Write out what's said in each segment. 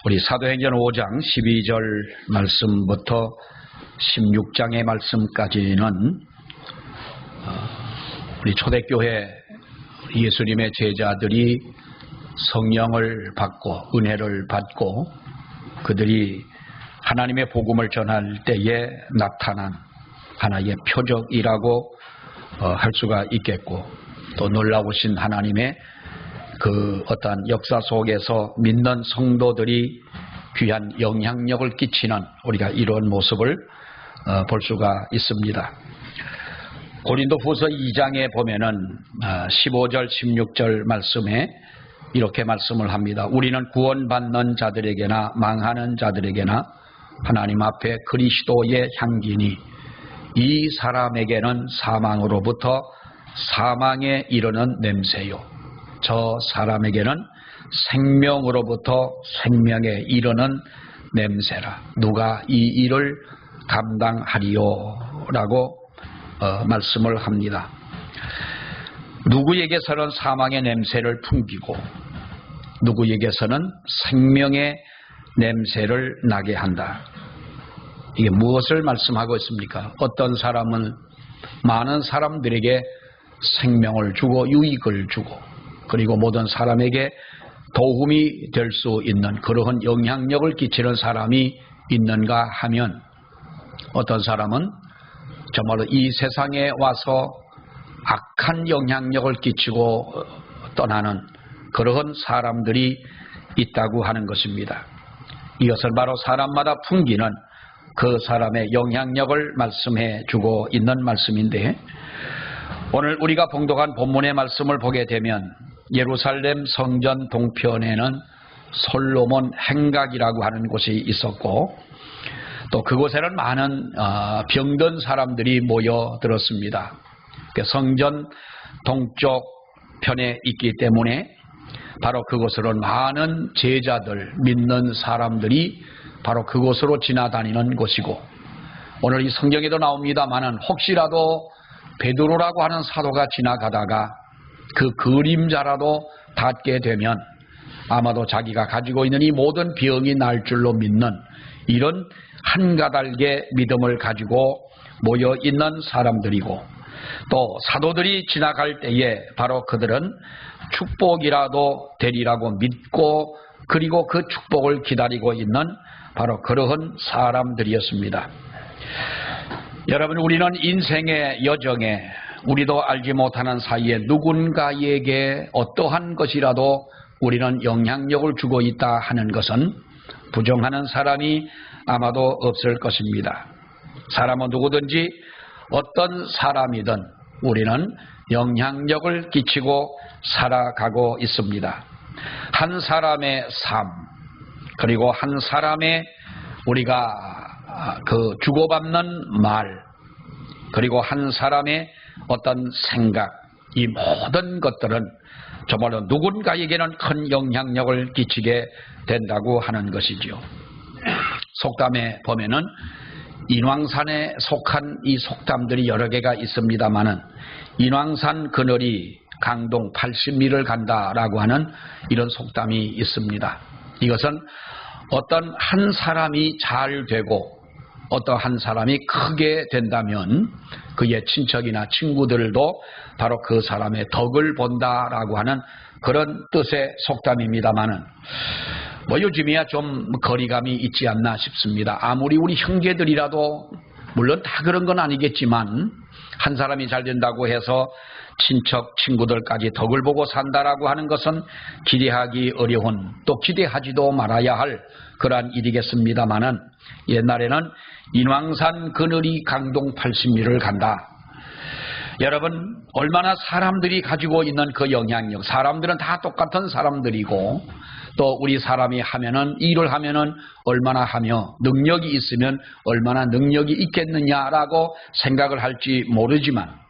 우리 사도행전 5장 12절 말씀부터 16장의 말씀까지는 우리 초대교회 예수님의 제자들이 성령을 받고 은혜를 받고 그들이 하나님의 복음을 전할 때에 나타난 하나의 표적이라고 할 수가 있겠고, 또 놀라우신 하나님의 그 어떠한 역사 속에서 믿는 성도들이 귀한 영향력을 끼치는 우리가 이런 모습을 볼 수가 있습니다. 고린도후서 2장에 보면은 15절 16절 말씀에 이렇게 말씀을 합니다. 우리는 구원받는 자들에게나 망하는 자들에게나 하나님 앞에 그리스도의 향기니 이 사람에게는 사망으로부터 사망에 이르는 냄새요, 저 사람에게는 생명으로부터 생명에 이르는 냄새라. 누가 이 일을 감당하리요? 라고 말씀을 합니다. 누구에게서는 사망의 냄새를 풍기고 누구에게서는 생명의 냄새를 나게 한다. 이게 무엇을 말씀하고 있습니까? 어떤 사람은 많은 사람들에게 생명을 주고 유익을 주고 그리고 모든 사람에게 도움이 될 수 있는 그러한 영향력을 끼치는 사람이 있는가 하면, 어떤 사람은 정말로 이 세상에 와서 악한 영향력을 끼치고 떠나는 그러한 사람들이 있다고 하는 것입니다. 이것은 바로 사람마다 풍기는 그 사람의 영향력을 말씀해 주고 있는 말씀인데, 오늘 우리가 봉독한 본문의 말씀을 보게 되면 예루살렘 성전 동편에는 솔로몬 행각이라고 하는 곳이 있었고, 또 그곳에는 많은 병든 사람들이 모여들었습니다. 성전 동쪽 편에 있기 때문에 바로 그곳으로는 많은 제자들, 믿는 사람들이 바로 그곳으로 지나다니는 곳이고, 오늘 이 성경에도 나옵니다마는 혹시라도 베드로라고 하는 사도가 지나가다가 그 그림자라도 닿게 되면 아마도 자기가 가지고 있는 이 모든 병이 날 줄로 믿는 이런 한 가닥의 믿음을 가지고 모여 있는 사람들이고, 또 사도들이 지나갈 때에 바로 그들은 축복이라도 되리라고 믿고 그리고 그 축복을 기다리고 있는 바로 그러한 사람들이었습니다. 여러분, 우리는 인생의 여정에 우리도 알지 못하는 사이에 누군가에게 어떠한 것이라도 우리는 영향력을 주고 있다 하는 것은 부정하는 사람이 아마도 없을 것입니다. 사람은 누구든지 어떤 사람이든 우리는 영향력을 끼치고 살아가고 있습니다. 한 사람의 삶, 그리고 한 사람의 우리가 그 주고받는 말, 그리고 한 사람의 어떤 생각, 이 모든 것들은 정말로 누군가에게는 큰 영향력을 끼치게 된다고 하는 것이지요. 속담에 보면은 인왕산에 속한 이 속담들이 여러 개가 있습니다마는 인왕산 그늘이 강동 80리를 간다라고 하는 이런 속담이 있습니다. 이것은 어떤 한 사람이 잘 되고 어떤 한 사람이 크게 된다면 그의 친척이나 친구들도 바로 그 사람의 덕을 본다라고 하는 그런 뜻의 속담입니다마는 요즘이야 좀 거리감이 있지 않나 싶습니다. 아무리 우리 형제들이라도 물론 다 그런 건 아니겠지만 한 사람이 잘 된다고 해서 친척 친구들까지 덕을 보고 산다라고 하는 것은 기대하기 어려운, 또 기대하지도 말아야 할 그러한 일이겠습니다마는, 옛날에는 인왕산 그늘이 강동 80리를 간다. 여러분, 얼마나 사람들이 가지고 있는 그 영향력, 사람들은 다 똑같은 사람들이고 또 우리 사람이 하면은 일을 하면은 얼마나 하며 능력이 있으면 얼마나 능력이 있겠느냐라고 생각을 할지 모르지만,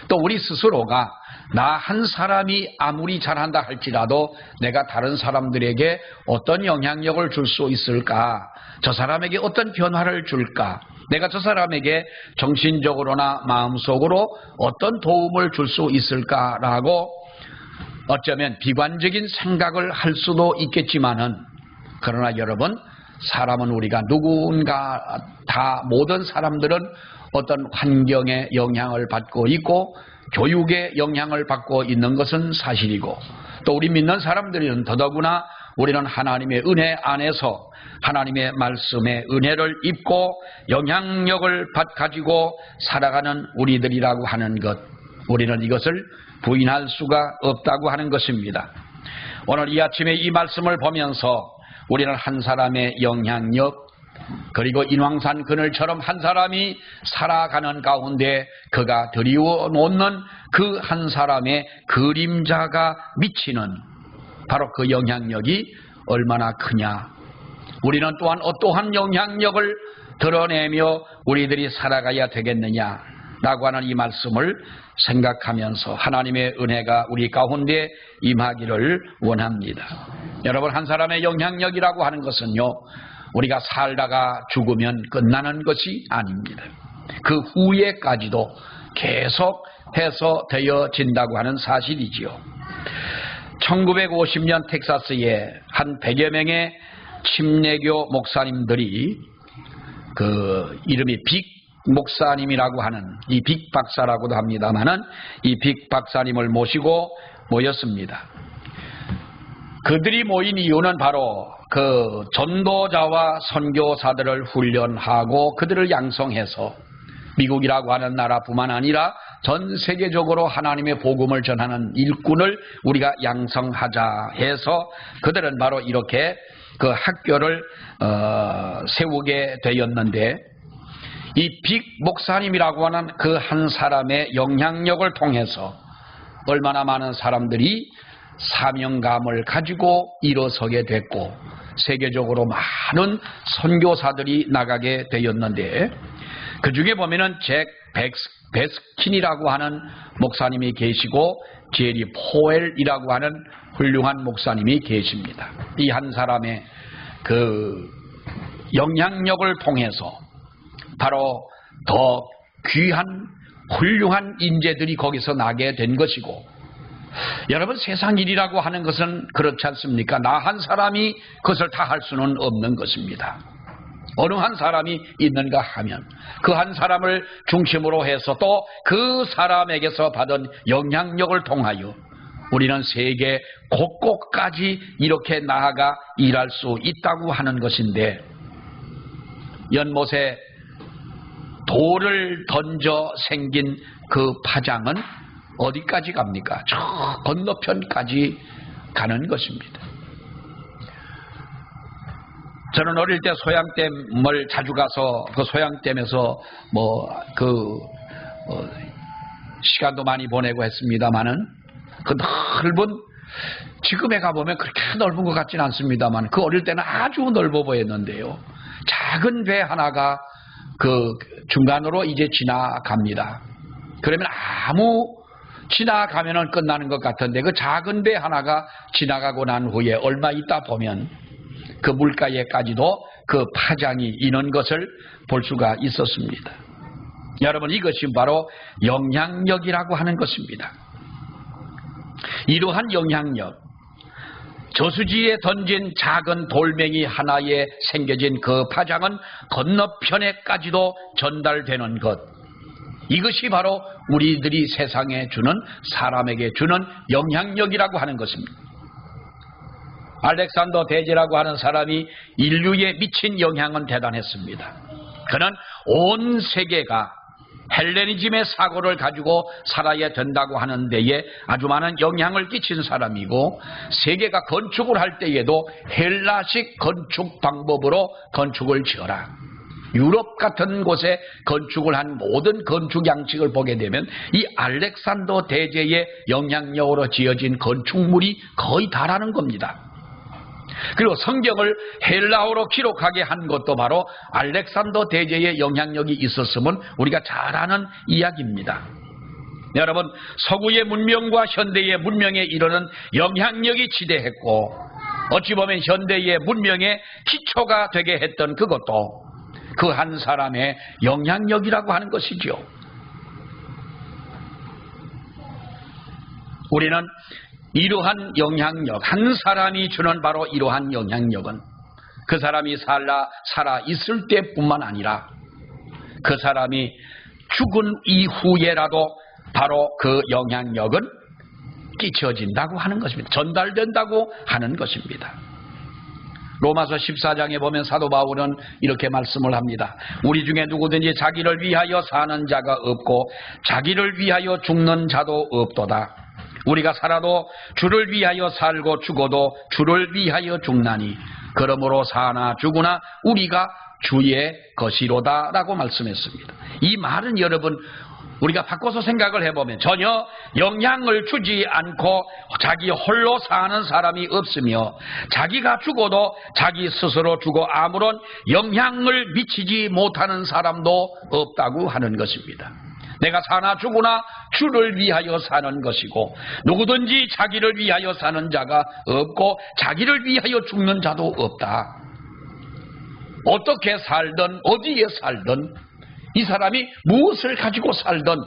또 우리 스스로가 나 한 사람이 아무리 잘한다 할지라도 내가 다른 사람들에게 어떤 영향력을 줄 수 있을까, 저 사람에게 어떤 변화를 줄까, 내가 저 사람에게 정신적으로나 마음속으로 어떤 도움을 줄 수 있을까라고 어쩌면 비관적인 생각을 할 수도 있겠지만은, 그러나 여러분, 사람은 우리가 누군가 다 모든 사람들은 어떤 환경의 영향을 받고 있고 교육의 영향을 받고 있는 것은 사실이고, 또 우리 믿는 사람들은 더더구나 우리는 하나님의 은혜 안에서 하나님의 말씀의 은혜를 입고 영향력을 가지고 살아가는 우리들이라고 하는 것, 우리는 이것을 부인할 수가 없다고 하는 것입니다. 오늘 이 아침에 이 말씀을 보면서 우리는 한 사람의 영향력, 그리고 인왕산 그늘처럼 한 사람이 살아가는 가운데 그가 드리워 놓는 그 한 사람의 그림자가 미치는 바로 그 영향력이 얼마나 크냐, 우리는 또한 어떠한 영향력을 드러내며 우리들이 살아가야 되겠느냐라고 하는 이 말씀을 생각하면서 하나님의 은혜가 우리 가운데 임하기를 원합니다. 여러분, 한 사람의 영향력이라고 하는 것은요, 우리가 살다가 죽으면 끝나는 것이 아닙니다. 그 후에까지도 계속해서 되어진다고 하는 사실이지요. 1950년 텍사스에 한 100여 명의 침례교 목사님들이 그 이름이 빅 목사님이라고 하는, 이 빅 박사라고도 합니다만은 이 빅 박사님을 모시고 모였습니다. 그들이 모인 이유는 바로 그 전도자와 선교사들을 훈련하고 그들을 양성해서 미국이라고 하는 나라뿐만 아니라 전 세계적으로 하나님의 복음을 전하는 일꾼을 우리가 양성하자 해서 그들은 바로 이렇게 그 학교를 세우게 되었는데, 이 빅 목사님이라고 하는 그 한 사람의 영향력을 통해서 얼마나 많은 사람들이 사명감을 가지고 일어서게 됐고 세계적으로 많은 선교사들이 나가게 되었는데, 그 중에 보면은 잭 베스킨이라고 하는 목사님이 계시고 제리 포웰이라고 하는 훌륭한 목사님이 계십니다. 이 한 사람의 그 영향력을 통해서 바로 더 귀한 훌륭한 인재들이 거기서 나게 된 것이고, 여러분, 세상 일이라고 하는 것은 그렇지 않습니까? 나 한 사람이 그것을 다 할 수는 없는 것입니다. 어느 한 사람이 있는가 하면 그 한 사람을 중심으로 해서 또 그 사람에게서 받은 영향력을 통하여 우리는 세계 곳곳까지 이렇게 나아가 일할 수 있다고 하는 것인데, 연못에 돌을 던져 생긴 그 파장은 어디까지 갑니까? 저 건너편까지 가는 것입니다. 저는 어릴 때 소양댐을 자주 가서 그 소양댐에서 시간도 많이 보내고 했습니다만은 그 넓은, 지금에 가보면 그렇게 넓은 것 같지는 않습니다만 그 어릴 때는 아주 넓어 보였는데요. 작은 배 하나가 그 중간으로 이제 지나갑니다. 그러면 지나가면은 끝나는 것 같은데 그 작은 배 하나가 지나가고 난 후에 얼마 있다 보면 그 물가에까지도 그 파장이 있는 것을 볼 수가 있었습니다. 여러분, 이것이 바로 영향력이라고 하는 것입니다. 이러한 영향력, 저수지에 던진 작은 돌멩이 하나에 생겨진 그 파장은 건너편에까지도 전달되는 것, 이것이 바로 우리들이 세상에 주는, 사람에게 주는 영향력이라고 하는 것입니다. 알렉산더 대제라고 하는 사람이 인류에 미친 영향은 대단했습니다. 그는 온 세계가 헬레니즘의 사고를 가지고 살아야 된다고 하는 데에 아주 많은 영향을 끼친 사람이고, 세계가 건축을 할 때에도 헬라식 건축 방법으로 건축을 지어라, 유럽 같은 곳에 건축을 한 모든 건축 양식을 보게 되면 이 알렉산더 대제의 영향력으로 지어진 건축물이 거의 다라는 겁니다. 그리고 성경을 헬라어로 기록하게 한 것도 바로 알렉산더 대제의 영향력이 있었으면 우리가 잘 아는 이야기입니다. 여러분, 서구의 문명과 현대의 문명에 이르는 영향력이 지대했고, 어찌 보면 현대의 문명의 기초가 되게 했던 그것도 그 한 사람의 영향력이라고 하는 것이죠. 우리는 이러한 영향력, 한 사람이 주는 바로 이러한 영향력은 그 사람이 살아 있을 때뿐만 아니라 그 사람이 죽은 이후에라도 바로 그 영향력은 끼쳐진다고 하는 것입니다. 전달된다고 하는 것입니다. 로마서 14장에 보면 사도 바울은 이렇게 말씀을 합니다. 우리 중에 누구든지 자기를 위하여 사는 자가 없고 자기를 위하여 죽는 자도 없도다. 우리가 살아도 주를 위하여 살고 죽어도 주를 위하여 죽나니 그러므로 사나 죽으나 우리가 주의 것이로다 라고 말씀했습니다. 이 말은 여러분 우리가 바꿔서 생각을 해보면 전혀 영향을 주지 않고 자기 홀로 사는 사람이 없으며 자기가 죽어도 자기 스스로 죽어 아무런 영향을 미치지 못하는 사람도 없다고 하는 것입니다. 내가 사나 죽으나 주를 위하여 사는 것이고 누구든지 자기를 위하여 사는 자가 없고 자기를 위하여 죽는 자도 없다. 어떻게 살든 어디에 살든 이 사람이 무엇을 가지고 살든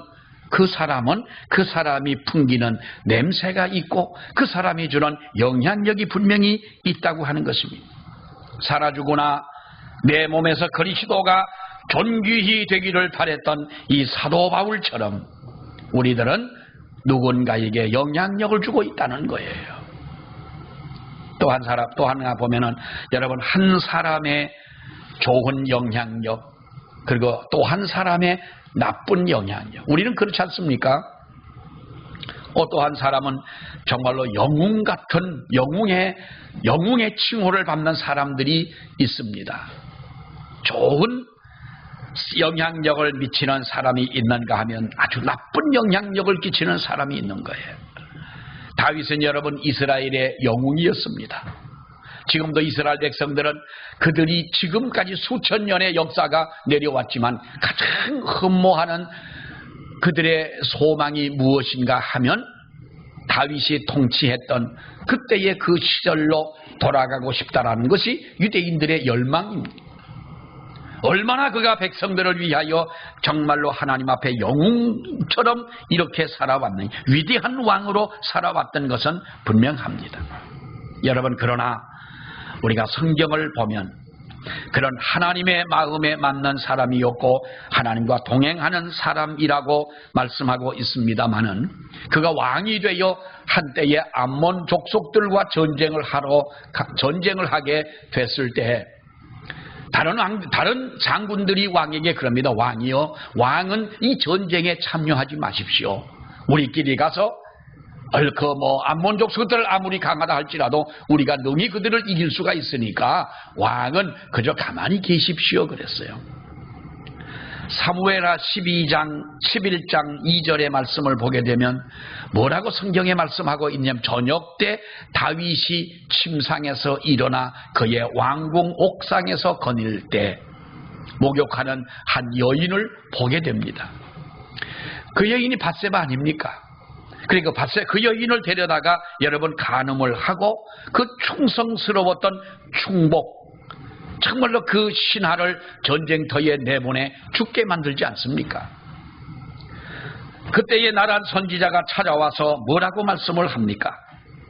그 사람은 그 사람이 풍기는 냄새가 있고 그 사람이 주는 영향력이 분명히 있다고 하는 것입니다. 살아 죽으나 내 몸에서 그리스도가 존귀히 되기를 바랬던 이 사도 바울처럼 우리들은 누군가에게 영향력을 주고 있다는 거예요. 또 하나 보면은 여러분 한 사람의 좋은 영향력 그리고 또 한 사람의 나쁜 영향력 우리는 그렇지 않습니까? 어떠한 사람은 정말로 영웅 같은 영웅의 칭호를 받는 사람들이 있습니다. 좋은 영향력을 미치는 사람이 있는가 하면 아주 나쁜 영향력을 끼치는 사람이 있는 거예요. 다윗은 여러분 이스라엘의 영웅이었습니다. 지금도 이스라엘 백성들은 그들이 지금까지 수천 년의 역사가 내려왔지만 가장 흠모하는 그들의 소망이 무엇인가 하면 다윗이 통치했던 그때의 그 시절로 돌아가고 싶다라는 것이 유대인들의 열망입니다. 얼마나 그가 백성들을 위하여 정말로 하나님 앞에 영웅처럼 이렇게 살아왔느냐, 위대한 왕으로 살아왔던 것은 분명합니다. 여러분 그러나 우리가 성경을 보면 그런 하나님의 마음에 맞는 사람이었고 하나님과 동행하는 사람이라고 말씀하고 있습니다마는 그가 왕이 되어 한때에 암몬 족속들과 전쟁을 하게 됐을 때 다른 장군들이 왕에게 그럽니다. 왕이요, 왕은 이 전쟁에 참여하지 마십시오. 우리끼리 가서 암몬 족속들 아무리 강하다 할지라도 우리가 능히 그들을 이길 수가 있으니까 왕은 그저 가만히 계십시오 그랬어요. 사무엘하 11장 2절의 말씀을 보게 되면 뭐라고 성경에 말씀하고 있냐면 저녁 때 다윗이 침상에서 일어나 그의 왕궁 옥상에서 거닐 때 목욕하는 한 여인을 보게 됩니다. 그 여인이 밧세바 아닙니까? 그리고 그 여인을 데려다가 여러분 간음을 하고 그 충성스러웠던 충복 정말로 그 신하를 전쟁터에 내보내 죽게 만들지 않습니까? 그때에 나란 선지자가 찾아와서 뭐라고 말씀을 합니까?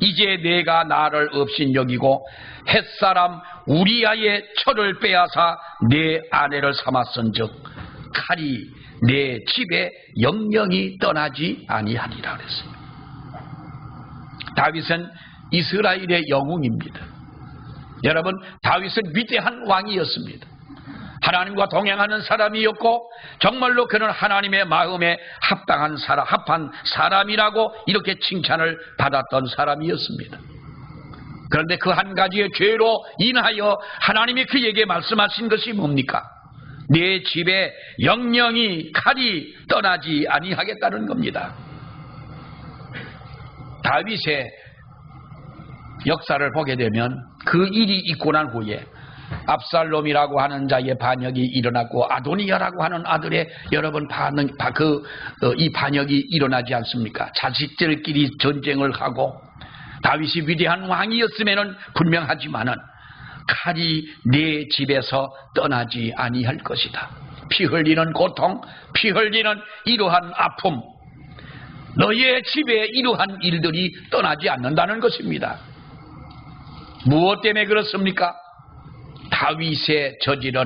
이제 내가 나를 업신여기고 햇사람 우리아의 철을 빼앗아 내 아내를 삼았은즉 칼이 내 집에 영영이 떠나지 아니하리라 그랬어요. 다윗은 이스라엘의 영웅입니다. 여러분 다윗은 위대한 왕이었습니다. 하나님과 동행하는 사람이었고 정말로 그는 하나님의 마음에 합한 사람이라고 이렇게 칭찬을 받았던 사람이었습니다. 그런데 그 한 가지의 죄로 인하여 하나님이 그에게 말씀하신 것이 뭡니까? 내 집에 영영이 칼이 떠나지 아니하겠다는 겁니다. 다윗의 역사를 보게 되면 그 일이 있고 난 후에 압살롬이라고 하는 자의 반역이 일어났고 아도니아라고 하는 아들의 여러분 이 반역이 일어나지 않습니까? 자식들끼리 전쟁을 하고 다윗이 위대한 왕이었으면 분명하지만은 칼이 네 집에서 떠나지 아니할 것이다. 피 흘리는 고통, 피 흘리는 이러한 아픔, 너의 집에 이러한 일들이 떠나지 않는다는 것입니다. 무엇 때문에 그렇습니까? 다윗의 저지른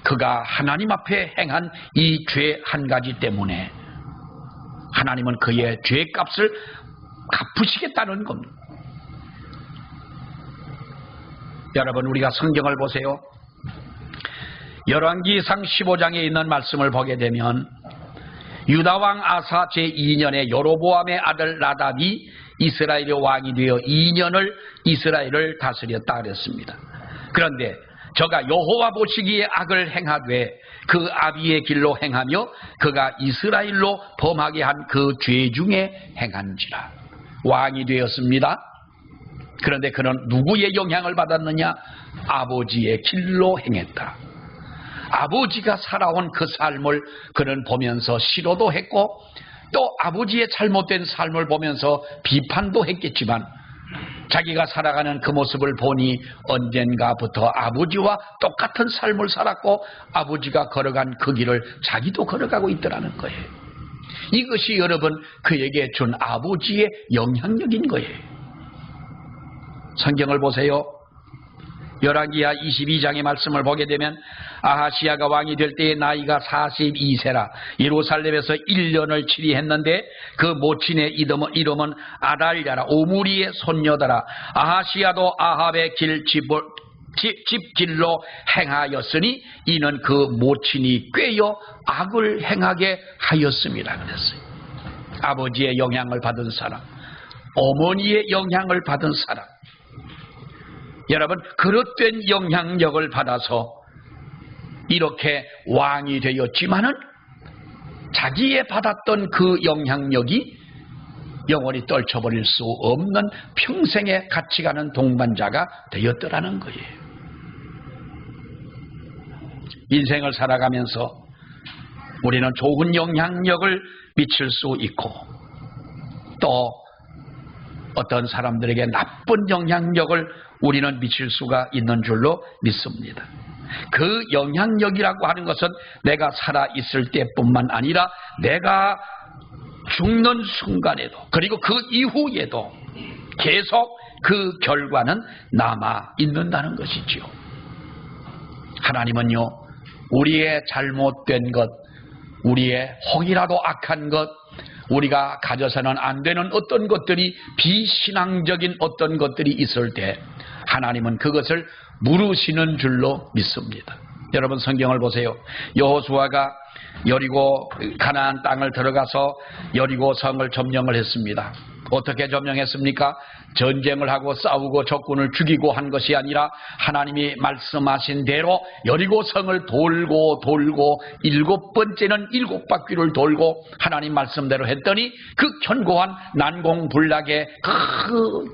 그가 하나님 앞에 행한 이 죄 한 가지 때문에 하나님은 그의 죄값을 갚으시겠다는 겁니다. 여러분, 우리가 성경을 보세요. 열왕기상 15장에 있는 말씀을 보게 되면 유다왕 아사 제2년에 여로보암의 아들 나답이 이스라엘의 왕이 되어 2년을 이스라엘을 다스렸다 그랬습니다. 그런데 저가 여호와 보시기에 악을 행하되 그 아비의 길로 행하며 그가 이스라엘로 범하게 한 그 죄 중에 행한지라. 왕이 되었습니다. 그런데 그는 누구의 영향을 받았느냐? 아버지의 길로 행했다. 아버지가 살아온 그 삶을 그는 보면서 싫어도 했고 또 아버지의 잘못된 삶을 보면서 비판도 했겠지만 자기가 살아가는 그 모습을 보니 언젠가부터 아버지와 똑같은 삶을 살았고 아버지가 걸어간 그 길을 자기도 걸어가고 있더라는 거예요. 이것이 여러분 그에게 준 아버지의 영향력인 거예요. 성경을 보세요. 열왕기하 22장의 말씀을 보게 되면 아하시야가 왕이 될 때의 나이가 42세라 예루살렘에서 1년을 치리했는데 그 모친의 이름은 아달랴라 오므리의 손녀더라. 아하시야도 아합의 집길로 행하였으니 이는 그 모친이 꾀어 악을 행하게 하였음이라 그랬어요. 아버지의 영향을 받은 사람, 어머니의 영향을 받은 사람, 여러분 그릇된 영향력을 받아서 이렇게 왕이 되었지만은 자기의 받았던 그 영향력이 영원히 떨쳐버릴 수 없는 평생에 같이 가는 동반자가 되었더라는 거예요. 인생을 살아가면서 우리는 좋은 영향력을 미칠 수 있고 또 어떤 사람들에게 나쁜 영향력을 우리는 미칠 수가 있는 줄로 믿습니다. 그 영향력이라고 하는 것은 내가 살아있을 때뿐만 아니라 내가 죽는 순간에도 그리고 그 이후에도 계속 그 결과는 남아있는다는 것이지요. 하나님은요, 우리의 잘못된 것, 우리의 혹이라도 악한 것, 우리가 가져서는 안 되는 어떤 것들이 비신앙적인 어떤 것들이 있을 때 하나님은 그것을 물으시는 줄로 믿습니다. 여러분 성경을 보세요. 여호수아가 여리고 가나안 땅을 들어가서 여리고 성을 점령을 했습니다. 어떻게 점령했습니까? 전쟁을 하고 싸우고 적군을 죽이고 한 것이 아니라 하나님이 말씀하신 대로 여리고 성을 돌고 7번째는 7바퀴를 돌고 하나님 말씀대로 했더니 그 견고한 난공불락의 그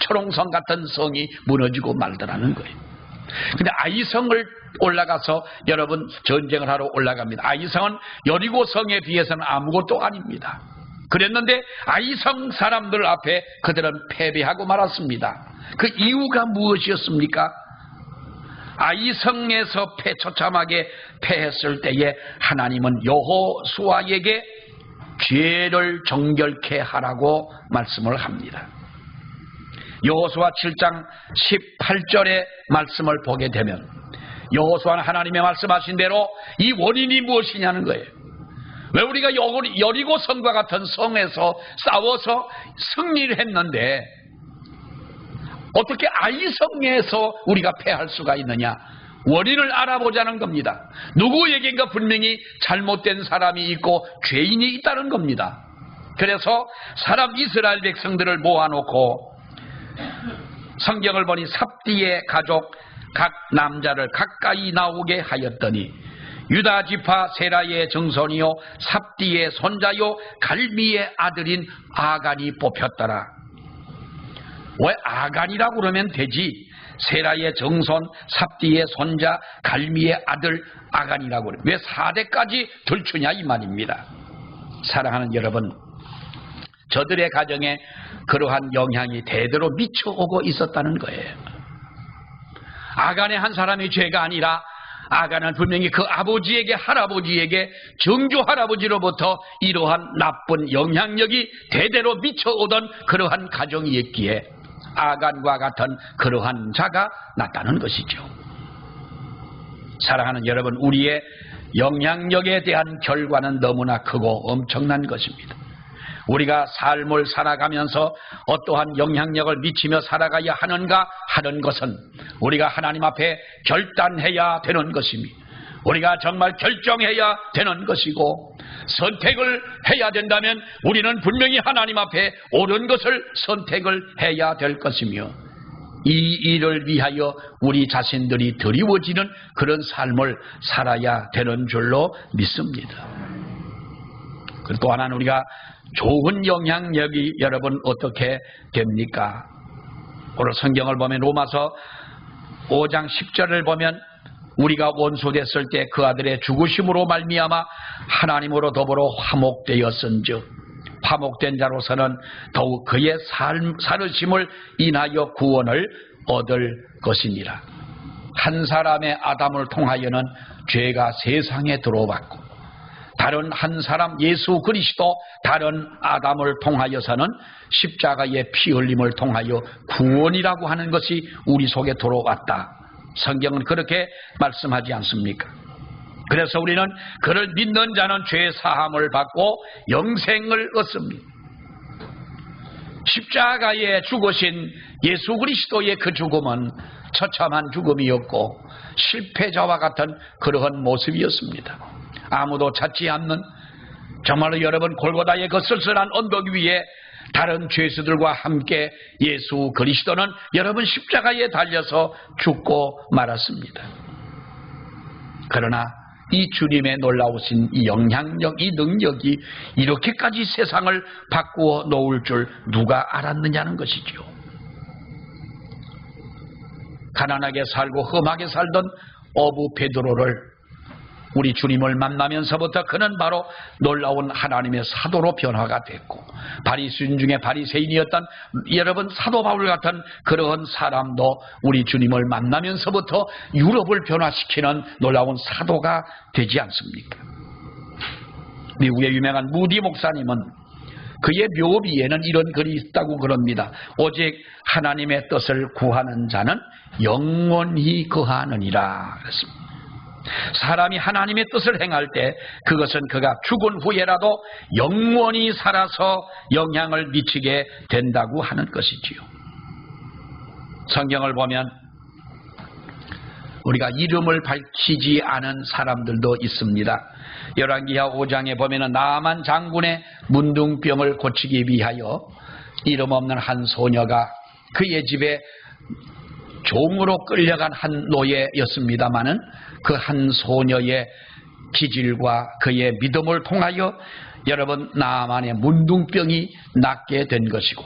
초롱성 같은 성이 무너지고 말더라는 거예요. 근데 아이성을 올라가서 여러분 전쟁을 하러 올라갑니다. 아이성은 여리고 성에 비해서는 아무것도 아닙니다. 그랬는데 아이성 사람들 앞에 그들은 패배하고 말았습니다. 그 이유가 무엇이었습니까? 아이성에서 처참하게 패했을 때에 하나님은 여호수아에게 죄를 정결케 하라고 말씀을 합니다. 여호수아 7장 18절의 말씀을 보게 되면 여호수아는 하나님의 말씀하신 대로 이 원인이 무엇이냐는 거예요. 왜 우리가 여리고 성과 같은 성에서 싸워서 승리를 했는데 어떻게 아이성에서 우리가 패할 수가 있느냐? 원인을 알아보자는 겁니다. 누구에게인가 분명히 잘못된 사람이 있고 죄인이 있다는 겁니다. 그래서 이스라엘 백성들을 모아놓고 성경을 보니 삽디의 가족 각 남자를 가까이 나오게 하였더니 유다 지파 세라의 증손이요 삽디의 손자요 갈미의 아들인 아간이 뽑혔더라. 왜 아간이라고 그러면 되지? 세라의 증손 삽디의 손자 갈미의 아들 아간이라고 그래. 왜 4대까지 들추냐 이 말입니다. 사랑하는 여러분, 저들의 가정에 그러한 영향이 대대로 미쳐오고 있었다는 거예요. 아간의 한 사람의 죄가 아니라 아간은 분명히 그 아버지에게 할아버지에게 정조 할아버지로부터 이러한 나쁜 영향력이 대대로 미쳐오던 그러한 가정이었기에 아간과 같은 그러한 자가 났다는 것이죠. 사랑하는 여러분, 우리의 영향력에 대한 결과는 너무나 크고 엄청난 것입니다. 우리가 삶을 살아가면서 어떠한 영향력을 미치며 살아가야 하는가 하는 것은 우리가 하나님 앞에 결단해야 되는 것입니다. 우리가 정말 결정해야 되는 것이고, 선택을 해야 된다면 우리는 분명히 하나님 앞에 옳은 것을 선택을 해야 될 것이며, 이 일을 위하여 우리 자신들이 드리워지는 그런 삶을 살아야 되는 줄로 믿습니다. 그리고 또 하나는 우리가 좋은 영향력이 여러분 어떻게 됩니까? 오늘 성경을 보면 로마서 5장 10절을 보면 우리가 원수됐을 때 그 아들의 죽으심으로 말미암아 하나님으로 더불어 화목되었은즉 화목된 자로서는 더욱 그의 살으심을 인하여 구원을 얻을 것이니라. 한 사람의 아담을 통하여는 죄가 세상에 들어왔고, 다른 한 사람 예수 그리스도 다른 아담을 통하여서는 십자가의 피 흘림을 통하여 구원이라고 하는 것이 우리 속에 들어왔다. 성경은 그렇게 말씀하지 않습니까? 그래서 우리는 그를 믿는 자는 죄 사함을 받고 영생을 얻습니다. 십자가에 죽으신 예수 그리스도의 그 죽음은 처참한 죽음이었고 실패자와 같은 그러한 모습이었습니다. 아무도 찾지 않는, 정말로 여러분, 골고다의 그 쓸쓸한 언덕 위에 다른 죄수들과 함께 예수 그리스도는 여러분 십자가에 달려서 죽고 말았습니다. 그러나 이 주님의 놀라우신 이 영향력, 이 능력이 이렇게까지 세상을 바꾸어 놓을 줄 누가 알았느냐는 것이죠. 가난하게 살고 험하게 살던 어부 베드로를 우리 주님을 만나면서부터 그는 바로 놀라운 하나님의 사도로 변화가 됐고, 바리새인 중에 바리새인이었던 여러분 사도 바울 같은 그러한 사람도 우리 주님을 만나면서부터 유럽을 변화시키는 놀라운 사도가 되지 않습니까? 미국의 유명한 무디 목사님은 그의 묘비에는 이런 글이 있다고 그럽니다. 오직 하나님의 뜻을 구하는 자는 영원히 거하느니라 그랬습니다. 사람이 하나님의 뜻을 행할 때 그것은 그가 죽은 후에라도 영원히 살아서 영향을 미치게 된다고 하는 것이지요. 성경을 보면 우리가 이름을 밝히지 않은 사람들도 있습니다. 열왕기하 5장에 보면 나아만 장군의 문둥병을 고치기 위하여 이름 없는 한 소녀가 그의 집에 종으로 끌려간 한 노예였습니다마는 그 한 소녀의 기질과 그의 믿음을 통하여 여러분 나아만의 문둥병이 낫게 된 것이고,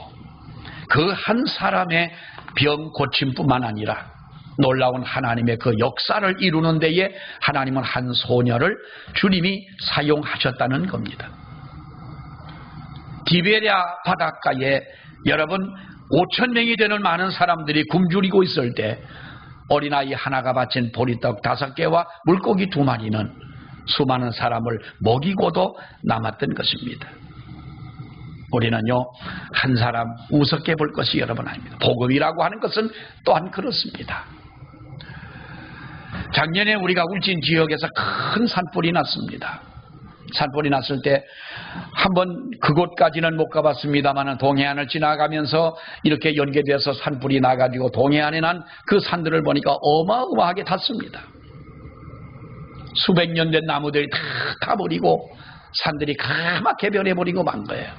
그 한 사람의 병 고침뿐만 아니라 놀라운 하나님의 그 역사를 이루는 데에 하나님은 한 소녀를 주님이 사용하셨다는 겁니다. 디베랴 바닷가에 여러분 5,000명이 되는 많은 사람들이 굶주리고 있을 때 어린아이 하나가 바친 보리떡 5개와 물고기 2마리는 수많은 사람을 먹이고도 남았던 것입니다. 우리는요, 한 사람 우습게 볼 것이 여러분 아닙니다. 복음이라고 하는 것은 또한 그렇습니다. 작년에 우리가 울진 지역에서 큰 산불이 났습니다. 산불이 났을 때 한번 그곳까지는 못 가봤습니다만 동해안을 지나가면서 이렇게 연계돼서 산불이 나가지고 동해안에 난 그 산들을 보니까 어마어마하게 탔습니다. 수백 년 된 나무들이 다 타버리고 산들이 까맣게 변해버리고 만 거예요.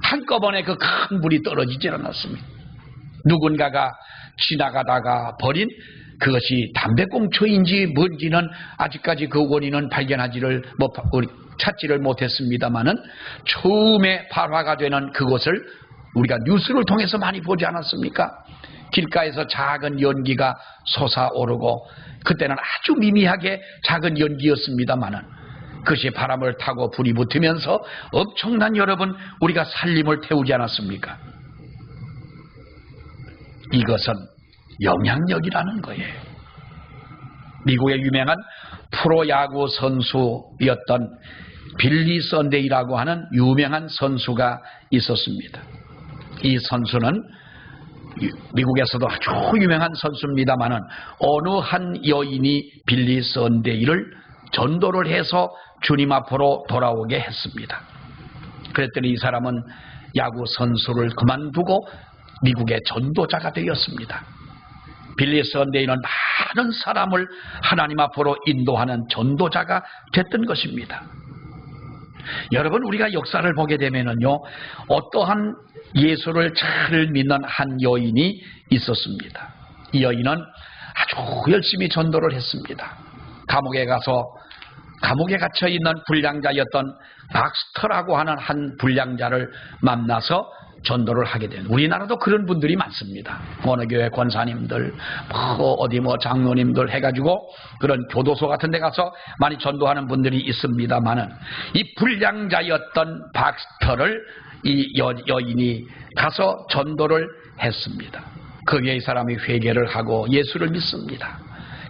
한꺼번에 그 큰 불이 떨어지질 않았습니다. 누군가가 지나가다가 버린 그것이 담배꽁초인지 뭔지는 아직까지 그 원인은 찾지를 못했습니다만은 처음에 발화가 되는 그것을 우리가 뉴스를 통해서 많이 보지 않았습니까? 길가에서 작은 연기가 솟아오르고, 그때는 아주 미미하게 작은 연기였습니다만은 그것이 바람을 타고 불이 붙으면서 엄청난 여러분 우리가 살림을 태우지 않았습니까? 이것은 영향력이라는 거예요. 미국의 유명한 프로야구 선수였던 빌리 선데이라고 하는 유명한 선수가 있었습니다. 이 선수는 미국에서도 아주 유명한 선수입니다마는 어느 한 여인이 빌리 선데이를 전도를 해서 주님 앞으로 돌아오게 했습니다. 그랬더니 이 사람은 야구 선수를 그만두고 미국의 전도자가 되었습니다. 빌리 선데이는 많은 사람을 하나님 앞으로 인도하는 전도자가 됐던 것입니다. 여러분, 우리가 역사를 보게 되면은요, 어떠한 예수를 잘 믿는 한 여인이 있었습니다. 이 여인은 아주 열심히 전도를 했습니다. 감옥에 가서 감옥에 갇혀 있는 불량자였던 박스터라고 하는 한 불량자를 만나서 전도를 하게 된, 우리나라도 그런 분들이 많습니다. 어느 교회 권사님들, 어디 장로님들 해가지고 그런 교도소 같은 데 가서 많이 전도하는 분들이 있습니다만은, 이 불량자였던 박스터를 이 여인이 가서 전도를 했습니다. 거기에 이 사람이 회개를 하고 예수를 믿습니다.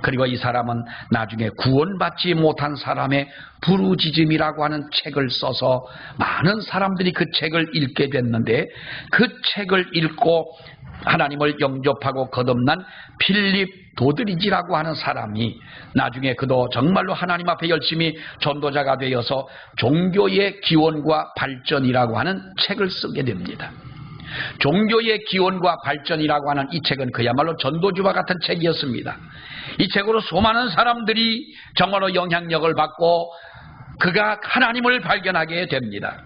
그리고 이 사람은 나중에 구원받지 못한 사람의 부르짖음이라고 하는 책을 써서 많은 사람들이 그 책을 읽게 됐는데, 그 책을 읽고 하나님을 영접하고 거듭난 필립 도드리지라고 하는 사람이 나중에 그도 정말로 하나님 앞에 열심히 전도자가 되어서 종교의 기원과 발전이라고 하는 책을 쓰게 됩니다. 종교의 기원과 발전이라고 하는 이 책은 그야말로 전도주와 같은 책이었습니다. 이 책으로 수많은 사람들이 정말로 영향력을 받고 그가 하나님을 발견하게 됩니다.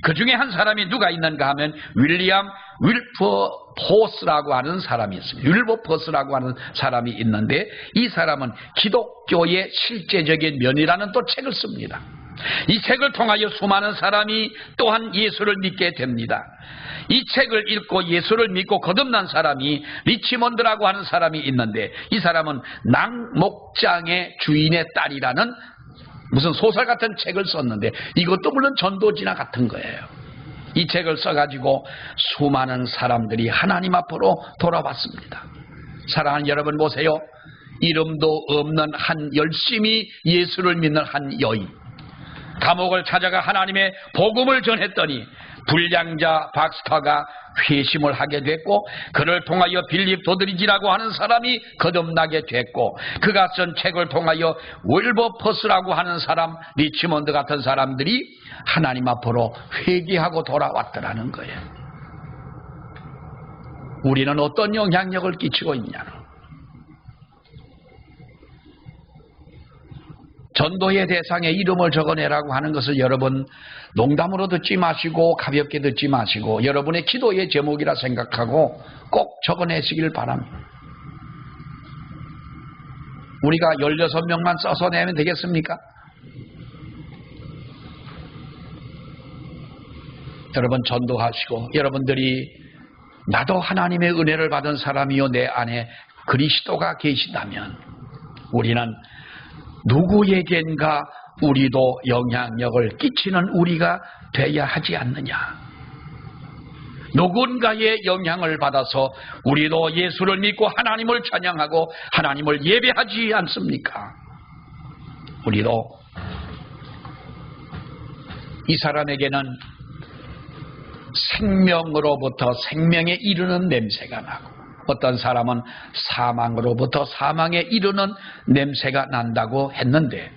그 중에 한 사람이 누가 있는가 하면 윌리엄 윌버포스라고 하는 사람이 있습니다. 윌버포스라고 하는 사람이 있는데, 이 사람은 기독교의 실제적인 면이라는 또 책을 씁니다. 이 책을 통하여 수많은 사람이 또한 예수를 믿게 됩니다. 이 책을 읽고 예수를 믿고 거듭난 사람이 리치몬드라고 하는 사람이 있는데, 이 사람은 낭목장의 주인의 딸이라는 무슨 소설 같은 책을 썼는데, 이것도 물론 전도지나 같은 거예요. 이 책을 써가지고 수많은 사람들이 하나님 앞으로 돌아왔습니다. 사랑하는 여러분, 보세요. 이름도 없는 한 열심히 예수를 믿는 한 여인, 감옥을 찾아가 하나님의 복음을 전했더니 불량자 박스터가 회심을 하게 됐고, 그를 통하여 빌립 도드리지라고 하는 사람이 거듭나게 됐고, 그가 쓴 책을 통하여 윌버퍼스라고 하는 사람, 리치몬드 같은 사람들이 하나님 앞으로 회개하고 돌아왔더라는 거예요. 우리는 어떤 영향력을 끼치고 있냐는, 전도의 대상에 이름을 적어내라고 하는 것을 여러분 농담으로 듣지 마시고 가볍게 듣지 마시고 여러분의 기도의 제목이라 생각하고 꼭 적어내시길 바랍니다. 우리가 16명만 써서 내면 되겠습니까? 여러분 전도하시고, 여러분들이 나도 하나님의 은혜를 받은 사람이요, 내 안에 그리스도가 계시다면 우리는 누구에겐가 우리도 영향력을 끼치는 우리가 돼야 하지 않느냐. 누군가의 영향을 받아서 우리도 예수를 믿고 하나님을 찬양하고 하나님을 예배하지 않습니까? 우리도 이 사람에게는 생명으로부터 생명에 이르는 냄새가 나고, 어떤 사람은 사망으로부터 사망에 이르는 냄새가 난다고 했는데,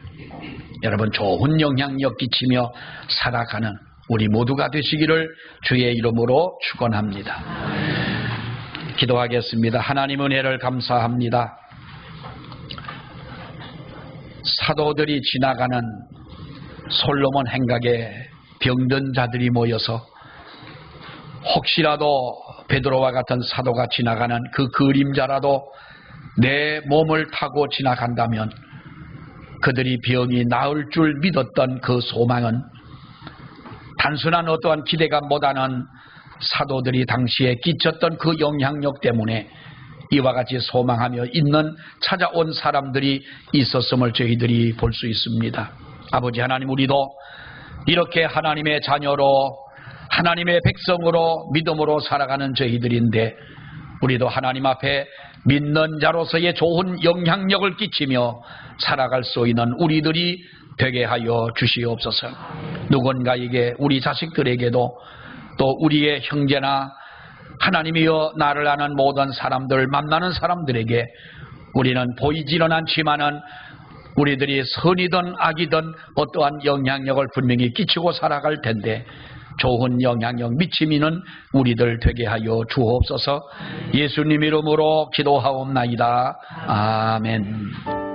여러분 좋은 영향력 끼치며 살아가는 우리 모두가 되시기를 주의 이름으로 축원합니다. 기도하겠습니다. 하나님 은혜를 감사합니다. 사도들이 지나가는 솔로몬 행각에 병든 자들이 모여서 혹시라도 베드로와 같은 사도가 지나가는 그 그림자라도 내 몸을 타고 지나간다면 그들이 병이 나을 줄 믿었던 그 소망은 단순한 어떠한 기대감보다는 사도들이 당시에 끼쳤던 그 영향력 때문에 이와 같이 소망하며 있는 찾아온 사람들이 있었음을 저희들이 볼 수 있습니다. 아버지 하나님, 우리도 이렇게 하나님의 자녀로 하나님의 백성으로 믿음으로 살아가는 저희들인데, 우리도 하나님 앞에 믿는 자로서의 좋은 영향력을 끼치며 살아갈 수 있는 우리들이 되게 하여 주시옵소서. 누군가에게, 우리 자식들에게도 또 우리의 형제나 하나님이여, 나를 아는 모든 사람들, 만나는 사람들에게 우리는 보이지는 않지만은 우리들이 선이든 악이든 어떠한 영향력을 분명히 끼치고 살아갈 텐데 좋은 영향력 미치미는 우리들 되게 하여 주옵소서. 예수님 이름으로 기도하옵나이다. 아멘.